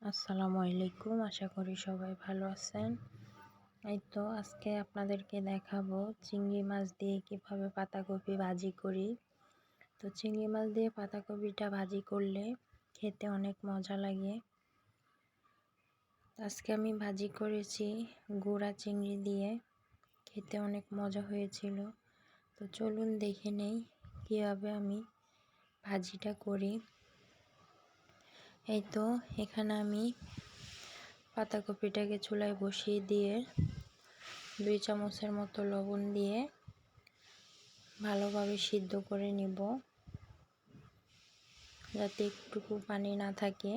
আসসালামু আলাইকুম, আশা করি সবাই ভালো আছেন। এই তো আজকে আপনাদেরকে দেখাবো চিংড়ি মাছ দিয়ে কিভাবে পাতাকপি ভাজি করি। তো চিংড়ি মাছ দিয়ে পাতাকপিটা ভাজি করলে খেতে অনেক মজা লাগে। আজকে আমি ভাজি করেছি গুঁড়া চিংড়ি দিয়ে, খেতে অনেক মজা হয়েছিল। তো চলুন দেখে নেই কিভাবে আমি ভাজিটা করি। এই তো এখানে আমি পাতাকপিটাকে চুলায় বসিয়ে দিয়ে 2 চামচের মতো লবণ দিয়ে ভালোভাবে সিদ্ধ করে নিব, যাতে একটুকু পানি না থাকে।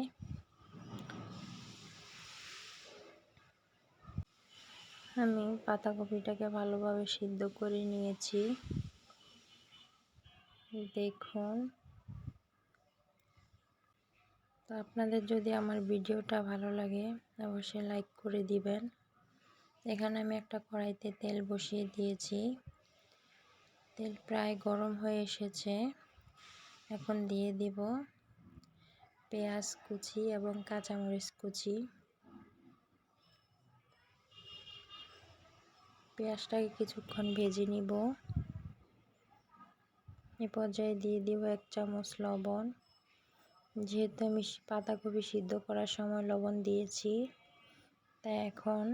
আমি পাতাকপিটাকে ভালোভাবে সিদ্ধ করে নিয়েছি, দেখুন। তো আপনাদের যদি আমার ভিডিওটা ভালো লাগে অবশ্যই লাইক করে দিবেন। এখানে আমি একটা কড়াইতে তেল বসিয়ে দিয়েছি, তেল প্রায় গরম হয়ে এসেছে। এখন দিয়ে দিব পেঁয়াজ কুচি এবং কাঁচামরিচ কুচি। পেঁয়াজটাকে কিছুক্ষণ ভেজে নিব। এ পর্যায়ে দিয়ে দিব 1 চামচ লবণ। যেহেতু আমি পাতাকপি সিদ্ধ করার সময় লবণ দিয়েছি, তাই এখন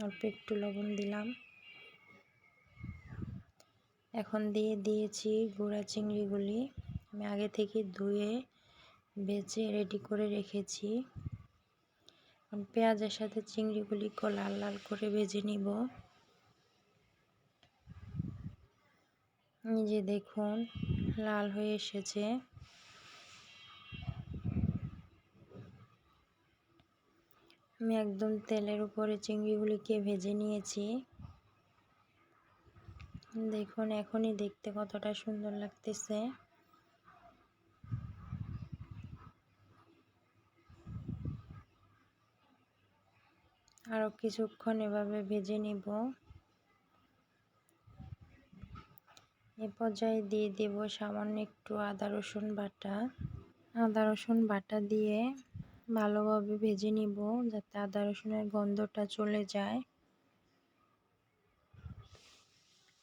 অল্প একটু লবণ দিলাম। এখন দিয়ে দিয়েছি গুঁড়া চিংড়িগুলি, আমি আগে থেকে ধুয়ে ভেজে রেডি করে রেখেছি। এখন পেঁয়াজের সাথে চিংড়িগুলিকে লাল লাল করে ভেজে নিব। এই যে দেখুন লাল হয়ে এসেছে। আমি একদম তেলের উপরে চিংড়িগুলিকে ভেজে নিয়েছি। দেখুন এখনই দেখতে কতটা সুন্দর লাগতেছে। আরও কিছুক্ষণ এভাবে ভেজে নিব। এ পর্যায়ে দিয়ে দেব সামান্য একটু আদা রসুন বাটা। আদা রসুন বাটা দিয়ে ভালোভাবে ভেজে নিব, যাতে আদা রসুনের গন্ধটা চলে যায়।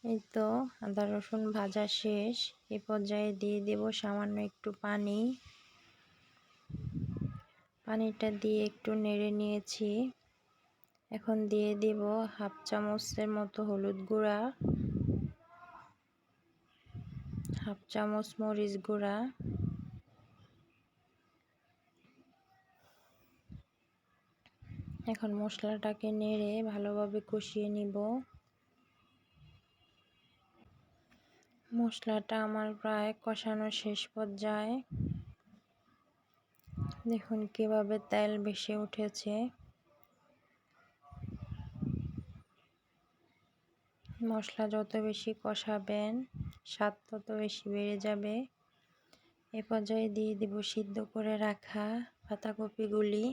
এই তো আদা রসুন ভাজা শেষ। এ পর্যায়ে দিয়ে দেব সামান্য একটু পানি। পানিটা দিয়ে একটু নেড়ে নিয়েছি। এখন দিয়ে দেব 1/2 চামচের মতো হলুদ গুঁড়া, 1/2 চামচ মরিচ গুঁড়া, এখন মশলাটাকে নেড়ে ভালোভাবে কষিয়ে নিব। মশলাটা আমার প্রায় কষানো শেষ পর্যায়ে। দেখুন কিভাবে তেল ভেসে উঠেছে। মশলা যত বেশি কষাবেন স্বাদ তত বেশি বেড়ে যাবে। এ পর্যায়ে দিয়ে দিব সিদ্ধ করে রাখা পাতাকপিগুলি।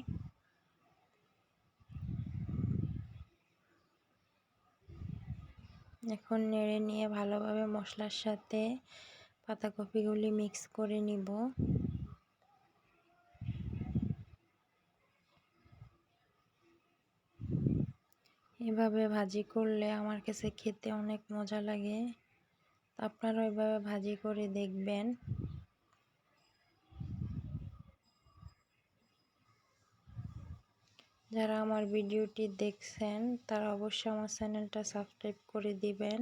এখন নেড়ে নিয়ে ভালোভাবে মশলার সাথে পাতাকপিগুলি মিক্স করে নিব। এভাবে ভাজি করলে আমার কাছে খেতে অনেক মজা লাগে। আপনারা এভাবে ভাজি করে দেখবেন। যারা আমার ভিডিওটি দেখছেন তারা অবশ্যই আমার চ্যানেলটা সাবস্ক্রাইব করে দিবেন,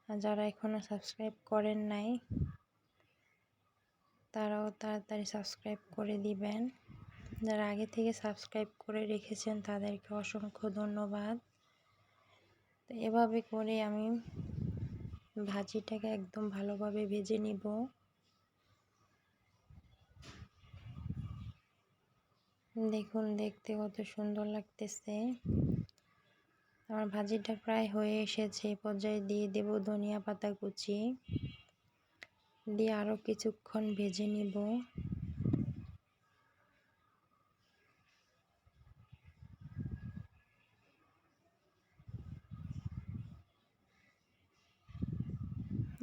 আর যারা এখনো সাবস্ক্রাইব করেন নাই তারাও তাড়াতাড়ি সাবস্ক্রাইব করে দিবেন। যারা আগে থেকে সাবস্ক্রাইব করে রেখেছেন তাদেরকে অসংখ্য ধন্যবাদ। তো এভাবে করে আমি ভাজিটাকে একদম ভালোভাবে ভেজে নিব। দেখুন দেখতে কত সুন্দর লাগতেছে। আমার ভাজিটা প্রায় হয়ে এসেছে। এই পর্যায়ে দিয়ে দেব ধনিয়া পাতা কুচি, দিয়ে আরও কিছুক্ষণ ভেজে নিব।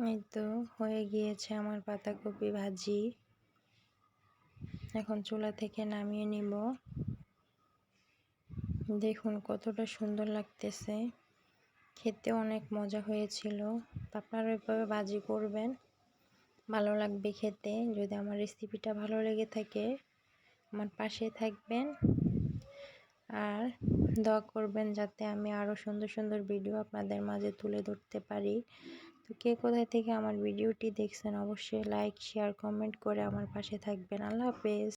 এই তো হয়ে গিয়েছে আমার পাতাকপি ভাজি। এখন চুলা থেকে নামিয়ে নিব। দেখুন কতটা সুন্দর লাগতেছে, খেতে অনেক মজা হয়েছিল। আপনারা এভাবে ভাজি করবেন, ভালো লাগবে খেতে। যদি আমার রেসিপিটা ভালো লেগে থাকে আমার পাশে থাকবেন আর দোয়া করবেন যাতে আমি আরও সুন্দর সুন্দর ভিডিও আপনাদের মাঝে তুলে ধরতে পারি। তো কে কোথায় থেকে আমার ভিডিওটি দেখছেন অবশ্যই লাইক শেয়ার কমেন্ট করে আমার পাশে থাকবেন। আল্লাহ হাফেজ।